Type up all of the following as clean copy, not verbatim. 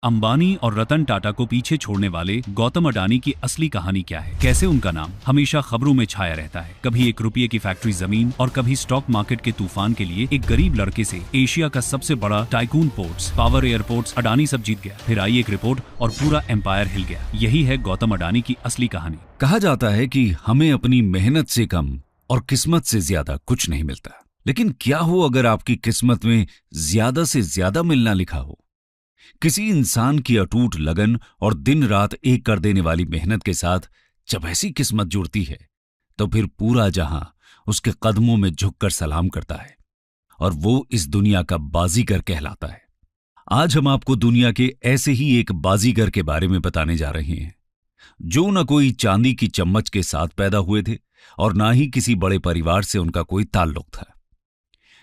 अंबानी और रतन टाटा को पीछे छोड़ने वाले गौतम अडानी की असली कहानी क्या है? कैसे उनका नाम हमेशा खबरों में छाया रहता है? कभी 1 रुपये की फैक्ट्री जमीन और कभी स्टॉक मार्केट के तूफान के लिए एक गरीब लड़के से एशिया का सबसे बड़ा tycoon ports, power airports, Adani सब जीत गया। फिर आई एक रिपोर्ट और पूरा एम्पायर हिल गया। यही है गौतम अडानी की असली कहानी। कहा जाता है कि हमें अपनी मेहनत से कम और किस्मत से ज्यादा कुछ नहीं मिलता। लेकिन क्या हो अगर आपकी किस्मत में ज्यादा से ज्यादा मिलना लिखा हो? किसी इंसान की अटूट लगन और दिन रात एक कर देने वाली मेहनत के साथ जब ऐसी किस्मत जुड़ती है तो फिर पूरा जहां उसके कदमों में झुककर सलाम करता है और वो इस दुनिया का बाजीगर कहलाता है। आज हम आपको दुनिया के ऐसे ही एक बाजीगर के बारे में बताने जा रहे हैं जो न कोई चांदी की चम्मच के साथ पैदा हुए थे और ना ही किसी बड़े परिवार से उनका कोई ताल्लुक था।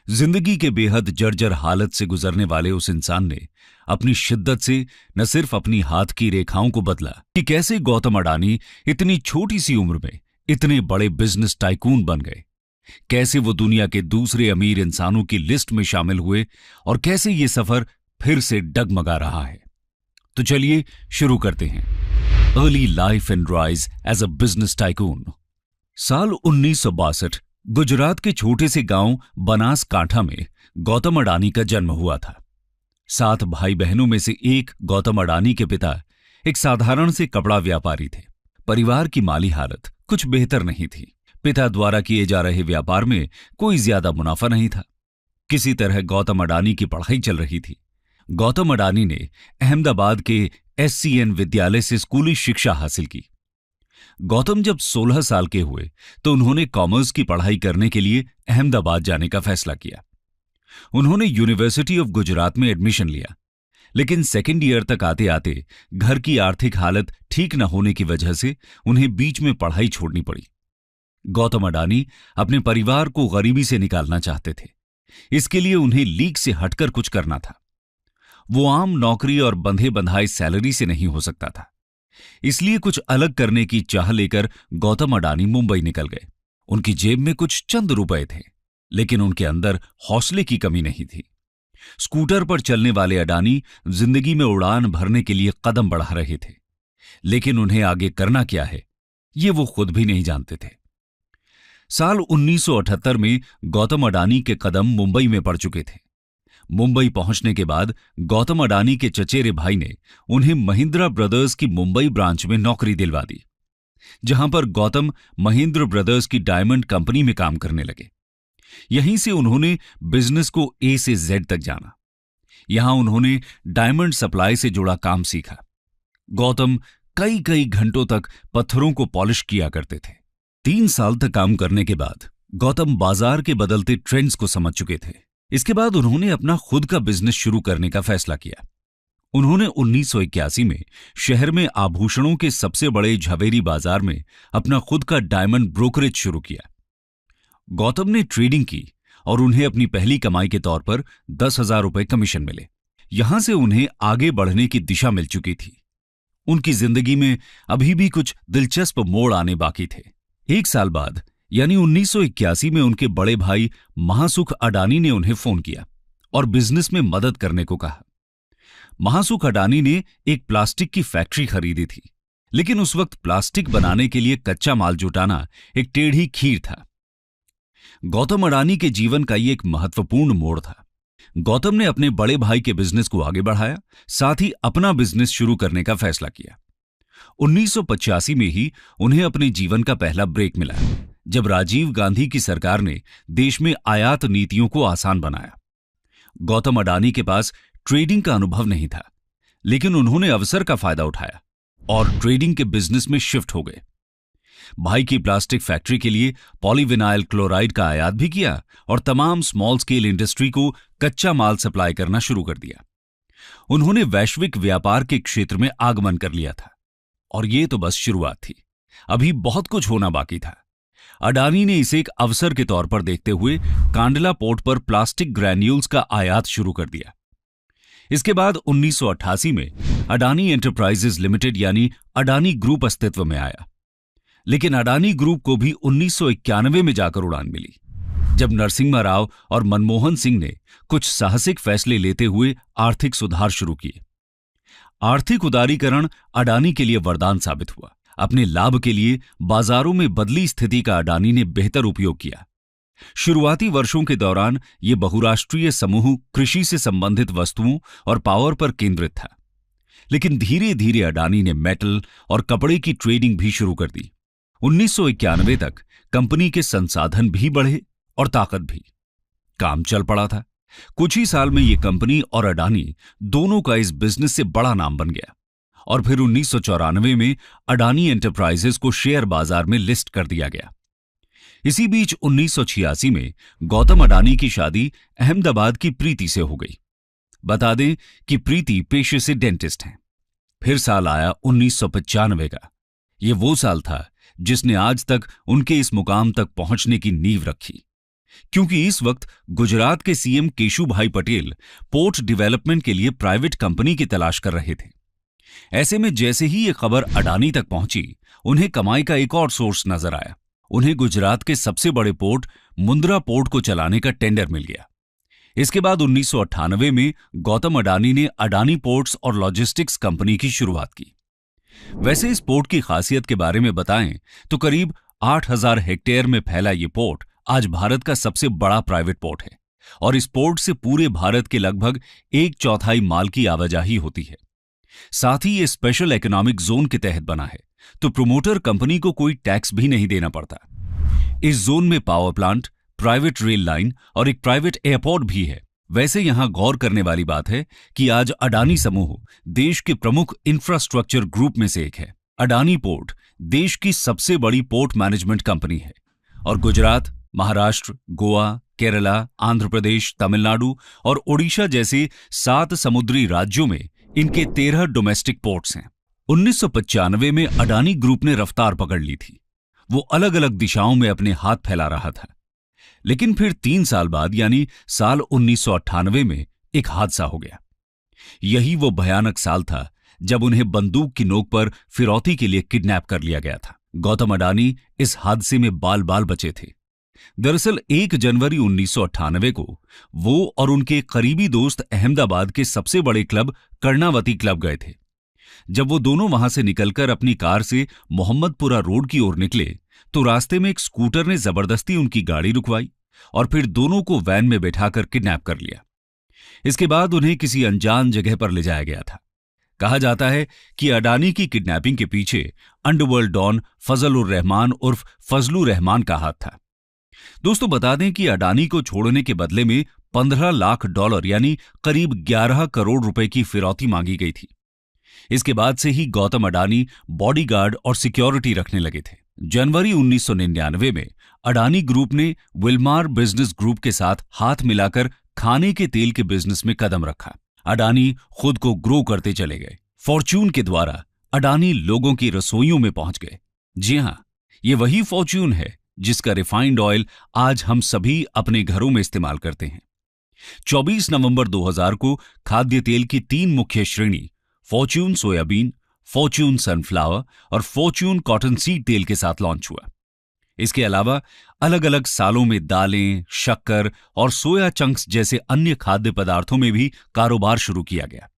जिंदगी के बेहद जर्जर हालत से गुजरने वाले उस इंसान ने अपनी शिद्दत से न सिर्फ अपनी हाथ की रेखाओं को बदला कि कैसे गौतम अडानी इतनी छोटी सी उम्र में इतने बड़े बिजनेस टाइकून बन गए, कैसे वो दुनिया के दूसरे अमीर इंसानों की लिस्ट में शामिल हुए और कैसे ये सफर फिर से डगमगा रहा है। तो चलिए शुरू करते हैं। Early life and rise as a business tycoon. साल 1962 गुजरात के छोटे से गांव बनासकांठा में गौतम अडानी का जन्म हुआ था। 7 भाई बहनों में से एक गौतम अडानी के पिता एक साधारण से कपड़ा व्यापारी थे। परिवार की माली हालत कुछ बेहतर नहीं थी। पिता द्वारा किए जा रहे व्यापार में कोई ज्यादा मुनाफा नहीं था। किसी तरह गौतम अडानी की पढ़ाई चल रही थी। गौतम अडानी ने अहमदाबाद के SCN विद्यालय से स्कूली शिक्षा हासिल की। गौतम जब 16 साल के हुए तो उन्होंने कॉमर्स की पढ़ाई करने के लिए अहमदाबाद जाने का फैसला किया। उन्होंने यूनिवर्सिटी ऑफ गुजरात में एडमिशन लिया, लेकिन सेकेंड ईयर तक आते आते घर की आर्थिक हालत ठीक न होने की वजह से उन्हें बीच में पढ़ाई छोड़नी पड़ी। गौतम अडानी अपने परिवार को गरीबी से निकालना चाहते थे। इसके लिए उन्हें लीग से हटकर कुछ करना था। वो आम नौकरी और बंधे बंधाई सैलरी से नहीं हो सकता था। इसलिए कुछ अलग करने की चाह लेकर गौतम अडानी मुंबई निकल गए। उनकी जेब में कुछ चंद रुपए थे, लेकिन उनके अंदर हौसले की कमी नहीं थी। स्कूटर पर चलने वाले अडानी जिंदगी में उड़ान भरने के लिए कदम बढ़ा रहे थे, लेकिन उन्हें आगे करना क्या है ये वो खुद भी नहीं जानते थे। साल 1978 में गौतम अडानी के कदम मुंबई में पड़ चुके थे। मुंबई पहुंचने के बाद गौतम अडानी के चचेरे भाई ने उन्हें महिंद्रा ब्रदर्स की मुंबई ब्रांच में नौकरी दिलवा दी, जहां पर गौतम महिंद्रा ब्रदर्स की डायमंड कंपनी में काम करने लगे। यहीं से उन्होंने बिजनेस को A से Z तक जाना। यहां उन्होंने डायमंड सप्लाई से जुड़ा काम सीखा। गौतम कई कई घंटों तक पत्थरों को पॉलिश किया करते थे। 3 साल तक काम करने के बाद गौतम बाजार के बदलते ट्रेंड्स को समझ चुके थे। इसके बाद उन्होंने अपना खुद का बिजनेस शुरू करने का फैसला किया। उन्होंने 1981 में शहर में आभूषणों के सबसे बड़े झवेरी बाजार में अपना खुद का डायमंड ब्रोकरेज शुरू किया। गौतम ने ट्रेडिंग की और उन्हें अपनी पहली कमाई के तौर पर 10,000 रुपए कमीशन मिले। यहां से उन्हें आगे बढ़ने की दिशा मिल चुकी थी। उनकी जिंदगी में अभी भी कुछ दिलचस्प मोड़ आने बाकी थे। 1 साल बाद यानी 1981 में उनके बड़े भाई महासुख अडानी ने उन्हें फोन किया और बिजनेस में मदद करने को कहा। महासुख अडानी ने एक प्लास्टिक की फैक्ट्री खरीदी थी, लेकिन उस वक्त प्लास्टिक बनाने के लिए कच्चा माल जुटाना एक टेढ़ी खीर था। गौतम अडानी के जीवन का ये एक महत्वपूर्ण मोड़ था। गौतम ने अपने बड़े भाई के बिजनेस को आगे बढ़ाया, साथ ही अपना बिजनेस शुरू करने का फैसला किया। 1985 में ही उन्हें अपने जीवन का पहला ब्रेक मिला, जब राजीव गांधी की सरकार ने देश में आयात नीतियों को आसान बनाया। गौतम अडानी के पास ट्रेडिंग का अनुभव नहीं था, लेकिन उन्होंने अवसर का फायदा उठाया और ट्रेडिंग के बिजनेस में शिफ्ट हो गए। भाई की प्लास्टिक फैक्ट्री के लिए पॉलीविनाइल क्लोराइड का आयात भी किया और तमाम स्मॉल स्केल इंडस्ट्री को कच्चा माल सप्लाई करना शुरू कर दिया। उन्होंने वैश्विक व्यापार के क्षेत्र में आगमन कर लिया था और यह तो बस शुरुआत थी। अभी बहुत कुछ होना बाकी था। अडानी ने इसे एक अवसर के तौर पर देखते हुए कांडला पोर्ट पर प्लास्टिक ग्रैन्यूल्स का आयात शुरू कर दिया। इसके बाद 1988 में अडानी एंटरप्राइजेज लिमिटेड यानी अडानी ग्रुप अस्तित्व में आया। लेकिन अडानी ग्रुप को भी 1991 में जाकर उड़ान मिली, जब नरसिम्हा राव और मनमोहन सिंह ने कुछ साहसिक फैसले लेते हुए आर्थिक सुधार शुरू किए। आर्थिक उदारीकरण अडानी के लिए वरदान साबित हुआ। अपने लाभ के लिए बाजारों में बदली स्थिति का अडानी ने बेहतर उपयोग किया। शुरुआती वर्षों के दौरान यह बहुराष्ट्रीय समूह कृषि से संबंधित वस्तुओं और पावर पर केंद्रित था, लेकिन धीरे धीरे अडानी ने मेटल और कपड़े की ट्रेडिंग भी शुरू कर दी। 1991 तक कंपनी के संसाधन भी बढ़े और ताकत भी। काम चल पड़ा था। कुछ ही साल में यह कंपनी और अडानी दोनों का इस बिजनेस से बड़ा नाम बन गया और फिर 1994 में अडानी एंटरप्राइजेस को शेयर बाजार में लिस्ट कर दिया गया। इसी बीच 1986 में गौतम अडानी की शादी अहमदाबाद की प्रीति से हो गई। बता दें कि प्रीति पेशे से डेंटिस्ट हैं। फिर साल आया 1995 का। यह वो साल था जिसने आज तक उनके इस मुकाम तक पहुंचने की नींव रखी, क्योंकि इस वक्त गुजरात के CM Keshubhai Patel port development के लिए प्राइवेट कंपनी की तलाश कर रहे थे। ऐसे में जैसे ही यह खबर अडानी तक पहुंची, उन्हें कमाई का एक और सोर्स नजर आया। उन्हें गुजरात के सबसे बड़े पोर्ट मुंद्रा पोर्ट को चलाने का टेंडर मिल गया। इसके बाद 1998 में गौतम अडानी ने अडानी पोर्ट्स और लॉजिस्टिक्स कंपनी की शुरुआत की। वैसे इस पोर्ट की खासियत के बारे में बताएं तो करीब 8000 हेक्टेयर में फैला ये पोर्ट आज भारत का सबसे बड़ा प्राइवेट पोर्ट है और इस पोर्ट से पूरे भारत के लगभग 1/4 माल की आवाजाही होती है। साथ ही ये स्पेशल इकोनॉमिक जोन के तहत बना है, तो प्रोमोटर कंपनी को कोई टैक्स भी नहीं देना पड़ता। इस जोन में power plant, private rail line और एक प्राइवेट एयरपोर्ट भी है। वैसे यहां गौर करने वाली बात है कि आज अडानी समूह देश के प्रमुख इंफ्रास्ट्रक्चर ग्रुप में से एक है। अडानी पोर्ट देश की सबसे बड़ी पोर्ट मैनेजमेंट कंपनी है और गुजरात, महाराष्ट्र, गोवा, केरला, आंध्र प्रदेश, तमिलनाडु और ओडिशा जैसे 7 समुद्री राज्यों में इनके 13 डोमेस्टिक पोर्ट्स हैं। 1995 में अडानी ग्रुप ने रफ्तार पकड़ ली थी। वो अलग अलग दिशाओं में अपने हाथ फैला रहा था, लेकिन फिर 3 साल बाद यानी साल 1998 में एक हादसा हो गया। यही वो भयानक साल था जब उन्हें बंदूक की नोक पर फिरौती के लिए किडनैप कर लिया गया था। गौतम अडानी इस हादसे में बाल बाल बचे थे। दरअसल 1 जनवरी 1998 को वो और उनके करीबी दोस्त अहमदाबाद के सबसे बड़े क्लब कर्णावती क्लब गए थे। जब वो दोनों वहां से निकलकर अपनी कार से मोहम्मदपुरा रोड की ओर निकले तो रास्ते में एक स्कूटर ने जबरदस्ती उनकी गाड़ी रुकवाई और फिर दोनों को वैन में बैठाकर किडनैप कर लिया। इसके बाद उन्हें किसी अनजान जगह पर ले जाया गया था। कहा जाता है कि अडानी की किडनैपिंग के पीछे अंडरवर्ल्ड डॉन फजलुर रहमान उर्फ फजलू रहमान का हाथ था। दोस्तों बता दें कि अडानी को छोड़ने के बदले में $15 लाख यानी करीब 11 करोड़ रुपए की फिरौती मांगी गई थी। इसके बाद से ही गौतम अडानी बॉडीगार्ड और सिक्योरिटी रखने लगे थे। जनवरी 1999 में अडानी ग्रुप ने विलमार बिजनेस ग्रुप के साथ हाथ मिलाकर खाने के तेल के बिजनेस में कदम रखा। अडानी खुद को ग्रो करते चले गए। फॉर्च्यून के द्वारा अडानी लोगों की रसोइयों में पहुंच गए। जी हां, ये वही फॉर्च्यून है जिसका रिफाइंड ऑयल आज हम सभी अपने घरों में इस्तेमाल करते हैं। 24 नवंबर 2000 को खाद्य तेल की 3 मुख्य श्रेणी फॉर्च्यून सोयाबीन, फॉर्च्यून सनफ्लावर और फॉर्च्यून कॉटन सीड तेल के साथ लॉन्च हुआ। इसके अलावा अलग अलग सालों में दालें, शक्कर और सोया चंक्स जैसे अन्य खाद्य पदार्थों में भी कारोबार शुरू किया गया।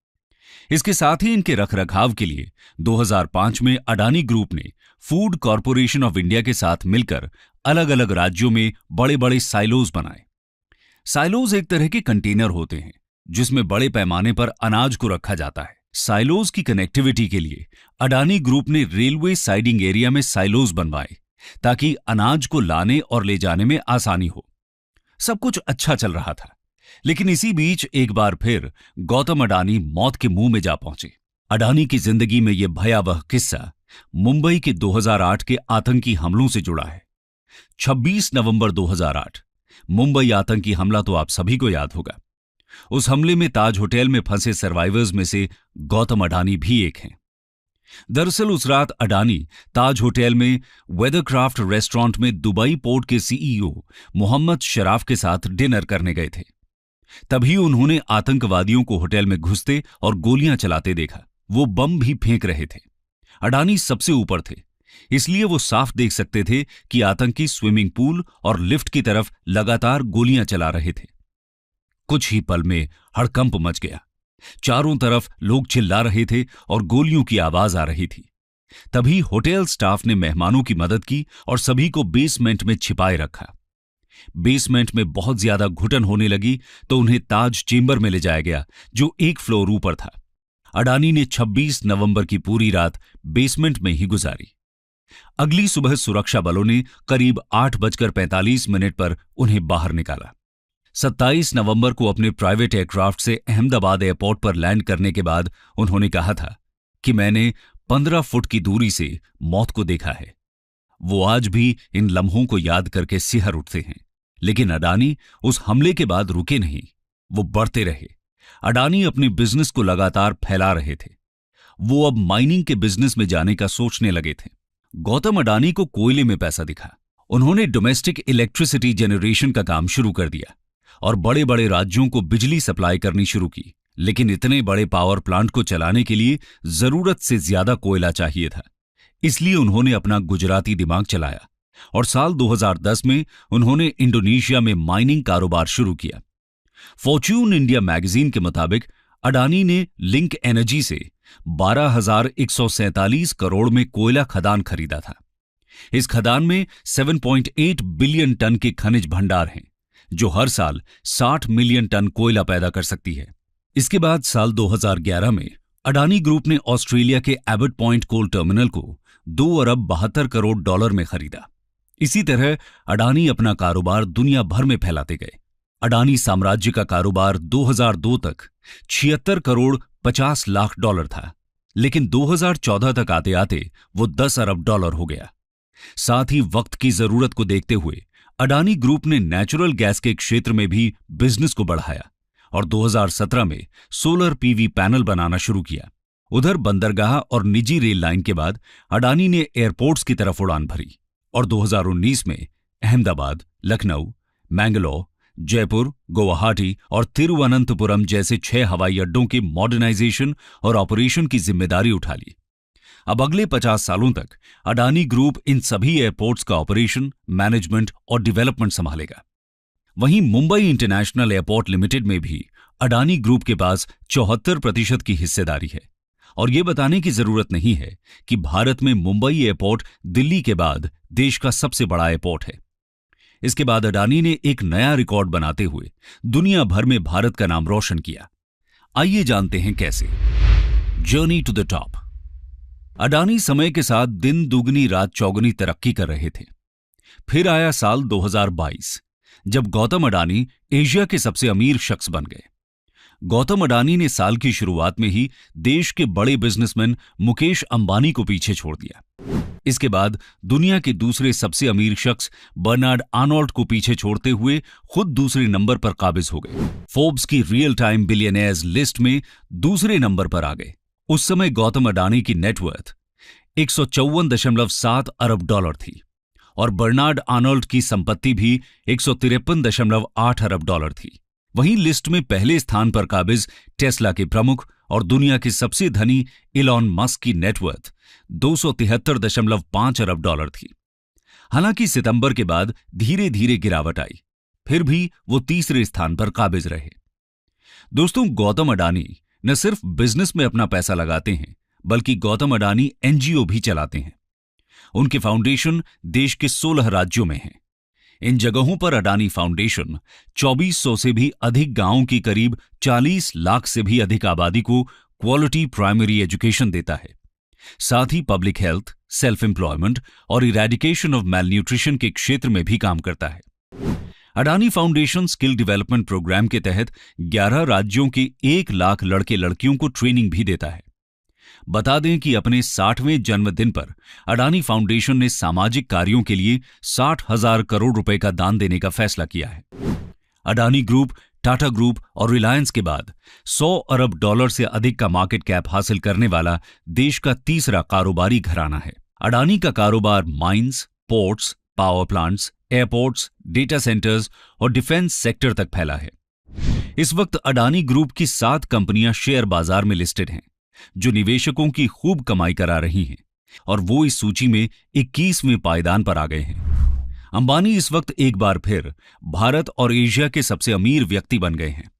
इसके साथ ही इनके रखरखाव के लिए 2005 में अडानी ग्रुप ने फूड कॉरपोरेशन ऑफ इंडिया के साथ मिलकर अलग अलग राज्यों में बड़े बड़े साइलोज बनाए। साइलोज एक तरह के कंटेनर होते हैं जिसमें बड़े पैमाने पर अनाज को रखा जाता है। साइलोज की कनेक्टिविटी के लिए अडानी ग्रुप ने रेलवे साइडिंग एरिया में साइलोज बनवाए ताकि अनाज को लाने और ले जाने में आसानी हो। सब कुछ अच्छा चल रहा था, लेकिन इसी बीच एक बार फिर गौतम अडानी मौत के मुंह में जा पहुंचे। अडानी की जिंदगी में यह भयावह किस्सा मुंबई के 2008 के आतंकी हमलों से जुड़ा है। 26 नवंबर 2008 मुंबई आतंकी हमला तो आप सभी को याद होगा। उस हमले में ताज होटल में फंसे सर्वाइवर्स में से गौतम अडानी भी एक हैं। दरअसल उस रात अडानी ताज होटल में वेदरक्राफ्ट रेस्टोरेंट में दुबई पोर्ट के सीईओ मोहम्मद शराफ के साथ डिनर करने गए थे। तभी उन्होंने आतंकवादियों को होटल में घुसते और गोलियां चलाते देखा। वो बम भी फेंक रहे थे। अडानी सबसे ऊपर थे, इसलिए वो साफ देख सकते थे कि आतंकी स्विमिंग पूल और लिफ्ट की तरफ लगातार गोलियां चला रहे थे। कुछ ही पल में हड़कंप मच गया। चारों तरफ लोग चिल्ला रहे थे और गोलियों की आवाज आ रही थी। तभी होटल स्टाफ ने मेहमानों की मदद की और सभी को बेसमेंट में छिपाए रखा। बेसमेंट में बहुत ज्यादा घुटन होने लगी तो उन्हें ताज चेंबर में ले जाया गया, जो एक फ्लोर ऊपर था। अडानी ने 26 नवंबर की पूरी रात बेसमेंट में ही गुजारी। अगली सुबह सुरक्षा बलों ने करीब 8:45 पर उन्हें बाहर निकाला। 27 नवंबर को अपने प्राइवेट एयरक्राफ्ट से अहमदाबाद एयरपोर्ट पर लैंड करने के बाद उन्होंने कहा था कि मैंने 15 फुट की दूरी से मौत को देखा है। वो आज भी इन लम्हों को याद करके सिहर उठते हैं। लेकिन अडानी उस हमले के बाद रुके नहीं, वो बढ़ते रहे। अडानी अपने बिजनेस को लगातार फैला रहे थे। वो अब माइनिंग के बिजनेस में जाने का सोचने लगे थे। गौतम अडानी को कोयले में पैसा दिखा। उन्होंने डोमेस्टिक इलेक्ट्रिसिटी जनरेशन का काम शुरू कर दिया और बड़े बड़े राज्यों को बिजली सप्लाई करनी शुरू की। लेकिन इतने बड़े पावर प्लांट को चलाने के लिए जरूरत से ज्यादा कोयला चाहिए था। इसलिए उन्होंने अपना गुजराती दिमाग चलाया और साल 2010 में उन्होंने इंडोनेशिया में माइनिंग कारोबार शुरू किया। फॉर्च्यून इंडिया मैगजीन के मुताबिक अडानी ने लिंक एनर्जी से 12,147 करोड़ में कोयला खदान खरीदा था। इस खदान में 7.8 बिलियन टन के खनिज भंडार हैं, जो हर साल 60 मिलियन टन कोयला पैदा कर सकती है। इसके बाद साल 2011 में अडानी ग्रुप ने ऑस्ट्रेलिया के एबट पॉइंट कोल टर्मिनल को 2 अरब 72 करोड़ डॉलर में खरीदा। इसी तरह अडानी अपना कारोबार दुनिया भर में फैलाते गए। अडानी साम्राज्य का कारोबार 2002 तक 76 करोड़ 50 लाख डॉलर था, लेकिन 2014 तक आते आते वो 10 अरब डॉलर हो गया। साथ ही वक्त की जरूरत को देखते हुए अडानी ग्रुप ने नेचुरल गैस के क्षेत्र में भी बिजनेस को बढ़ाया और 2017 में सोलर पीवी पैनल बनाना शुरू किया। उधर बंदरगाह और निजी रेल लाइन के बाद अडानी ने एयरपोर्ट्स की तरफ उड़ान भरी और 2019 में अहमदाबाद, लखनऊ, मैंगलोर, जयपुर, गुवाहाटी और तिरुवनंतपुरम जैसे 6 हवाई अड्डों के मॉडर्नाइजेशन और ऑपरेशन की जिम्मेदारी उठा ली। अब अगले 50 सालों तक अडानी ग्रुप इन सभी एयरपोर्ट्स का ऑपरेशन, मैनेजमेंट और डेवलपमेंट संभालेगा। वहीं मुंबई इंटरनेशनल एयरपोर्ट लिमिटेड में भी अडानी ग्रुप के पास 74% की हिस्सेदारी है। और यह बताने की जरूरत नहीं है कि भारत में मुंबई एयरपोर्ट दिल्ली के बाद देश का सबसे बड़ा एयरपोर्ट है। इसके बाद अडानी ने एक नया रिकॉर्ड बनाते हुए दुनिया भर में भारत का नाम रोशन किया। आइए जानते हैं कैसे। Journey to the top. Adani समय के साथ दिन दुगनी रात चौगुनी तरक्की कर रहे थे। फिर आया साल 2022, जब गौतम अडानी एशिया के सबसे अमीर शख्स बन गए। गौतम अडानी ने साल की शुरुआत में ही देश के बड़े बिजनेसमैन मुकेश अंबानी को पीछे छोड़ दिया। इसके बाद दुनिया के दूसरे सबसे अमीर शख्स बर्नार्ड आर्नोल्ड को पीछे छोड़ते हुए खुद दूसरे नंबर पर काबिज हो गए। फोर्ब्स की रियल टाइम बिलियनेयर्स लिस्ट में दूसरे नंबर पर आ गए। उस समय गौतम अडानी की नेटवर्थ 154.7 अरब डॉलर थी और बर्नार्ड आर्नोल्ड की संपत्ति भी 153.8 अरब डॉलर थी। वहीं लिस्ट में पहले स्थान पर काबिज टेस्ला के प्रमुख और दुनिया के सबसे धनी इलॉन मस्क की नेटवर्थ 273.5 अरब डॉलर थी। हालांकि सितंबर के बाद धीरे धीरे गिरावट आई, फिर भी वो तीसरे स्थान पर काबिज रहे। दोस्तों, गौतम अडानी न सिर्फ बिजनेस में अपना पैसा लगाते हैं, बल्कि गौतम अडानी एनजीओ भी चलाते हैं। उनके फाउंडेशन देश के 16 राज्यों में हैं। इन जगहों पर अडानी फाउंडेशन 2400 से भी अधिक गांवों की करीब 40 लाख से भी अधिक आबादी को क्वालिटी प्राइमरी एजुकेशन देता है। साथ ही पब्लिक हेल्थ, सेल्फ एम्प्लॉयमेंट और इरेडिकेशन ऑफ मैलन्यूट्रिशन के क्षेत्र में भी काम करता है। Adani foundation skill development programme के तहत 11 राज्यों के 1 लाख लड़के लड़कियों को ट्रेनिंग भी देता है। बता दें कि अपने 60वें जन्मदिन पर अडानी फाउंडेशन ने सामाजिक कार्यों के लिए 60,000 करोड़ रुपए का दान देने का फैसला किया है। अडानी ग्रुप, टाटा ग्रुप और रिलायंस के बाद 100 अरब डॉलर से अधिक का मार्केट कैप हासिल करने वाला देश का तीसरा कारोबारी घराना है। अडानी का कारोबार mines, ports, power plants, airports, data centres और डिफेंस सेक्टर तक फैला है। इस वक्त अडानी ग्रुप की 7 कंपनियां शेयर बाजार में लिस्टेड हैं, जो निवेशकों की खूब कमाई करा रही हैं, और वो इस सूची में 21वें पायदान पर आ गए हैं। अंबानी इस वक्त एक बार फिर भारत और एशिया के सबसे अमीर व्यक्ति बन गए हैं।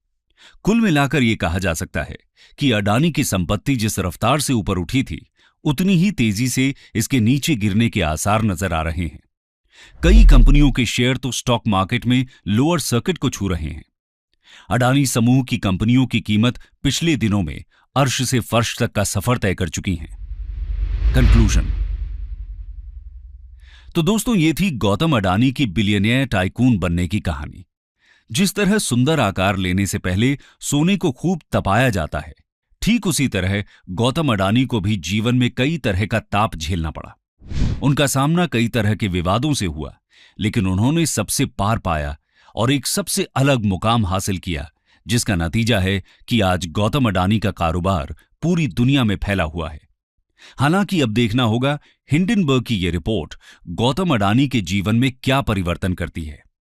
कुल मिलाकर यह कहा जा सकता है कि अडानी की संपत्ति जिस रफ्तार से ऊपर उठी थी, उतनी ही तेजी से इसके नीचे गिरने के आसार नजर आ रहे हैं। कई कंपनियों के शेयर तो स्टॉक मार्केट में लोअर सर्किट को छू रहे हैं। अडानी समूह की कंपनियों की कीमत पिछले दिनों में अर्श से फर्श तक का सफर तय कर चुकी हैं। कंक्लूजन। तो दोस्तों, ये थी गौतम अडानी की बिलियनियर टाइकून बनने की कहानी। जिस तरह सुंदर आकार लेने से पहले सोने को खूब तपाया जाता है, ठीक उसी तरह गौतम अडानी को भी जीवन में कई तरह का ताप झेलना पड़ा। उनका सामना कई तरह के विवादों से हुआ, लेकिन उन्होंने सबसे पार पाया और एक सबसे अलग मुकाम हासिल किया, जिसका नतीजा है कि आज गौतम अडानी का कारोबार पूरी दुनिया में फैला हुआ है। हालांकि अब देखना होगा हिंडनबर्ग की यह रिपोर्ट गौतम अडानी के जीवन में क्या परिवर्तन करती है।